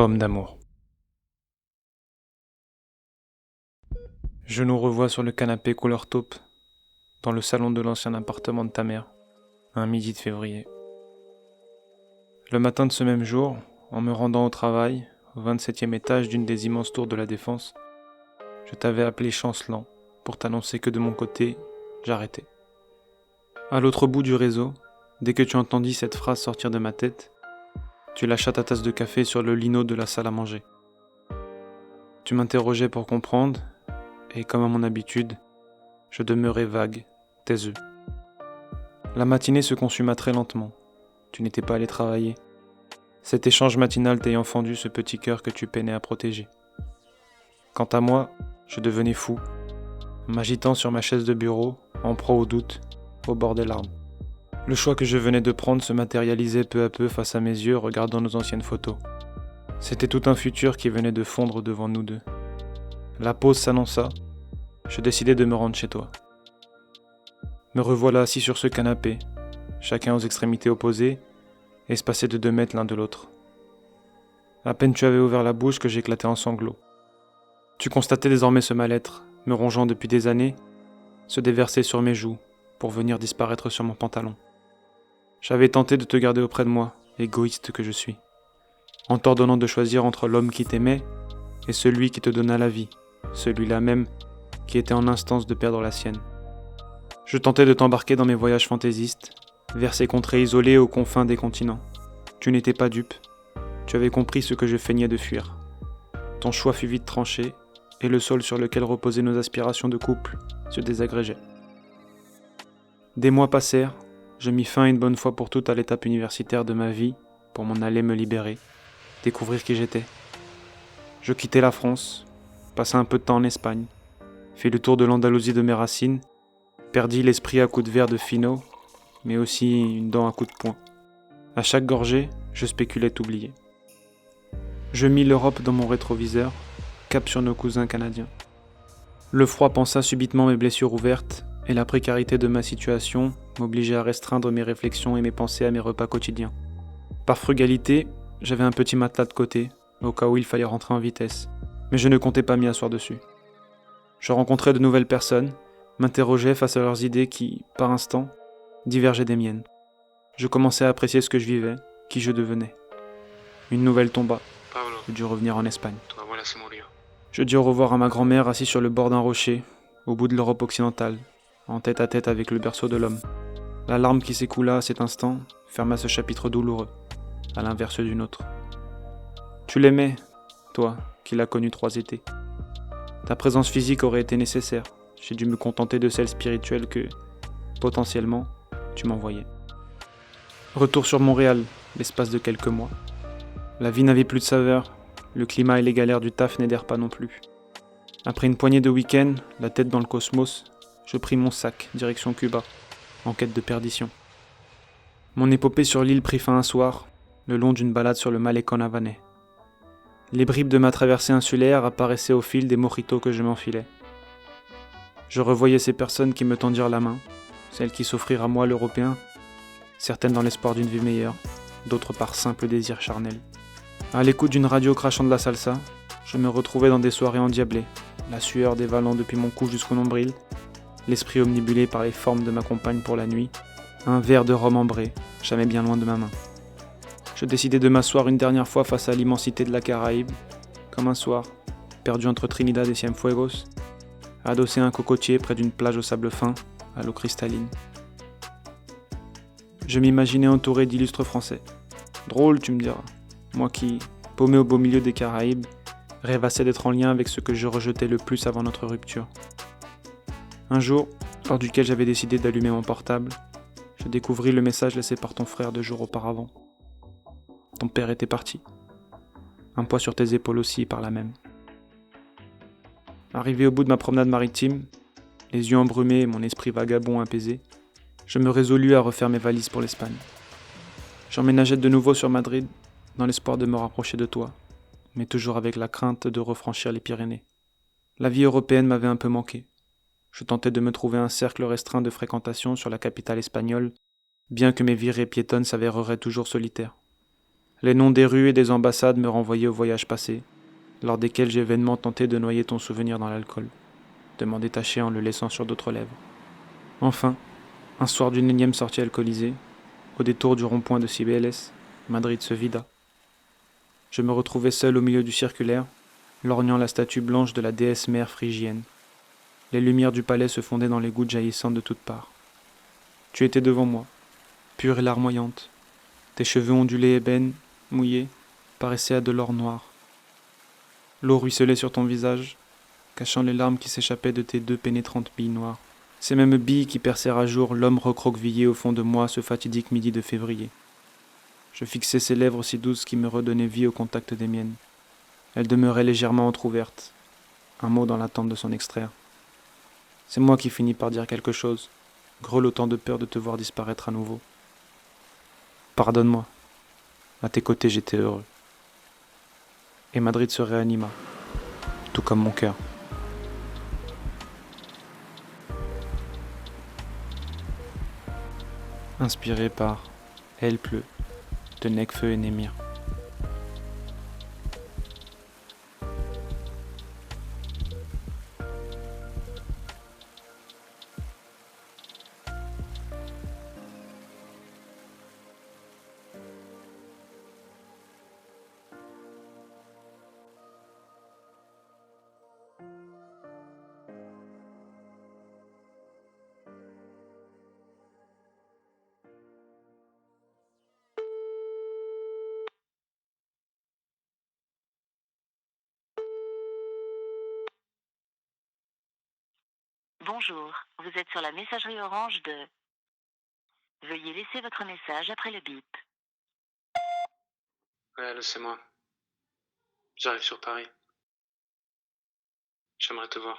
Homme d'amour. Je nous revois sur le canapé couleur taupe, dans le salon de l'ancien appartement de ta mère, un midi de février. Le matin de ce même jour, en me rendant au travail, au 27e étage d'une des immenses tours de la Défense, je t'avais appelé chancelant pour t'annoncer que de mon côté, j'arrêtais. À l'autre bout du réseau, dès que tu entendis cette phrase sortir de ma tête, tu lâchas ta tasse de café sur le lino de la salle à manger. Tu m'interrogeais pour comprendre, et comme à mon habitude, je demeurais vague, taiseux. La matinée se consuma très lentement. Tu n'étais pas allé travailler. Cet échange matinal t'ayant fendu ce petit cœur que tu peinais à protéger. Quant à moi, je devenais fou, m'agitant sur ma chaise de bureau, en proie au doute, au bord des larmes. Le choix que je venais de prendre se matérialisait peu à peu face à mes yeux regardant nos anciennes photos. C'était tout un futur qui venait de fondre devant nous deux. La pause s'annonça. Je décidai de me rendre chez toi. Me revoilà assis sur ce canapé, chacun aux extrémités opposées, espacés de 2 mètres l'un de l'autre. À peine tu avais ouvert la bouche que j'éclatais en sanglots. Tu constatais désormais ce mal-être, me rongeant depuis des années, se déverser sur mes joues, pour venir disparaître sur mon pantalon. J'avais tenté de te garder auprès de moi, égoïste que je suis, en t'ordonnant de choisir entre l'homme qui t'aimait et celui qui te donna la vie, celui-là même qui était en instance de perdre la sienne. Je tentais de t'embarquer dans mes voyages fantaisistes, vers ces contrées isolées aux confins des continents. Tu n'étais pas dupe. Tu avais compris ce que je feignais de fuir. Ton choix fut vite tranché, et le sol sur lequel reposaient nos aspirations de couple se désagrégeait. Des mois passèrent, je mis fin une bonne fois pour toutes à l'étape universitaire de ma vie, pour m'en aller me libérer, découvrir qui j'étais. Je quittai la France, passai un peu de temps en Espagne, fis le tour de l'Andalousie de mes racines, perdis l'esprit à coups de verre de Fino, mais aussi une dent à coups de poing. À chaque gorgée, je spéculais t'oublier. Je mis l'Europe dans mon rétroviseur, cap sur nos cousins canadiens. Le froid pansa subitement mes blessures ouvertes, et la précarité de ma situation m'obligeait à restreindre mes réflexions et mes pensées à mes repas quotidiens. Par frugalité, j'avais un petit matelas de côté, au cas où il fallait rentrer en vitesse, mais je ne comptais pas m'y asseoir dessus. Je rencontrais de nouvelles personnes, m'interrogeais face à leurs idées qui, par instants, divergeaient des miennes. Je commençais à apprécier ce que je vivais, qui je devenais. Une nouvelle tomba. Je dus revenir en Espagne. Je dis au revoir à ma grand-mère assise sur le bord d'un rocher, au bout de l'Europe occidentale, en tête à tête avec le berceau de l'homme. La larme qui s'écoula à cet instant ferma ce chapitre douloureux, à l'inverse d'une autre. Tu l'aimais, toi, qui l'as connu 3 étés. Ta présence physique aurait été nécessaire. J'ai dû me contenter de celle spirituelle que, potentiellement, tu m'envoyais. Retour sur Montréal, l'espace de quelques mois. La vie n'avait plus de saveur, le climat et les galères du taf n'aidèrent pas non plus. Après une poignée de week-ends, la tête dans le cosmos, je pris mon sac, direction Cuba, en quête de perdition. Mon épopée sur l'île prit fin un soir, le long d'une balade sur le malecón havanais. Les bribes de ma traversée insulaire apparaissaient au fil des mojitos que je m'enfilais. Je revoyais ces personnes qui me tendirent la main, celles qui s'offrirent à moi l'Européen, certaines dans l'espoir d'une vie meilleure, d'autres par simple désir charnel. À l'écoute d'une radio crachant de la salsa, je me retrouvais dans des soirées endiablées, la sueur dévalant depuis mon cou jusqu'au nombril, l'esprit omnibulé par les formes de ma compagne pour la nuit, un verre de rhum ambré, jamais bien loin de ma main. Je décidai de m'asseoir une dernière fois face à l'immensité de la Caraïbe, comme un soir, perdu entre Trinidad et Cienfuegos, adossé à un cocotier près d'une plage au sable fin, à l'eau cristalline. Je m'imaginais entouré d'illustres Français. Drôle, tu me diras. Moi qui, paumé au beau milieu des Caraïbes, rêvassais d'être en lien avec ce que je rejetais le plus avant notre rupture. Un jour, lors duquel j'avais décidé d'allumer mon portable, je découvris le message laissé par ton frère 2 jours auparavant. Ton père était parti. Un poids sur tes épaules aussi par là même. Arrivé au bout de ma promenade maritime, les yeux embrumés et mon esprit vagabond apaisé, je me résolus à refaire mes valises pour l'Espagne. J'emménageais de nouveau sur Madrid, dans l'espoir de me rapprocher de toi, mais toujours avec la crainte de refranchir les Pyrénées. La vie européenne m'avait un peu manqué. Je tentais de me trouver un cercle restreint de fréquentation sur la capitale espagnole, bien que mes virées piétonnes s'avéreraient toujours solitaires. Les noms des rues et des ambassades me renvoyaient au voyage passé, lors desquels j'ai vainement tenté de noyer ton souvenir dans l'alcool, de m'en détacher en le laissant sur d'autres lèvres. Enfin, un soir d'une énième sortie alcoolisée, au détour du rond-point de Cibeles, Madrid se vida. Je me retrouvais seul au milieu du circulaire, lorgnant la statue blanche de la déesse mère phrygienne. Les lumières du palais se fondaient dans les gouttes jaillissantes de toutes parts. Tu étais devant moi, pure et larmoyante. Tes cheveux ondulés ébènes, mouillés, paraissaient à de l'or noir. L'eau ruisselait sur ton visage, cachant les larmes qui s'échappaient de tes 2 pénétrantes billes noires. Ces mêmes billes qui percèrent à jour l'homme recroquevillé au fond de moi ce fatidique midi de février. Je fixais ces lèvres si douces qui me redonnaient vie au contact des miennes. Elles demeuraient légèrement entr'ouvertes, un mot dans l'attente de s'en extraire. C'est moi qui finis par dire quelque chose, grelottant de peur de te voir disparaître à nouveau. Pardonne-moi. À tes côtés, j'étais heureux. Et Madrid se réanima, tout comme mon cœur. Inspiré par Elle pleut de Nekfeu et Némir. Bonjour, vous êtes sur la messagerie orange de Veuillez laisser votre message après le bip. Ouais, là, c'est moi. J'arrive sur Paris. J'aimerais te voir.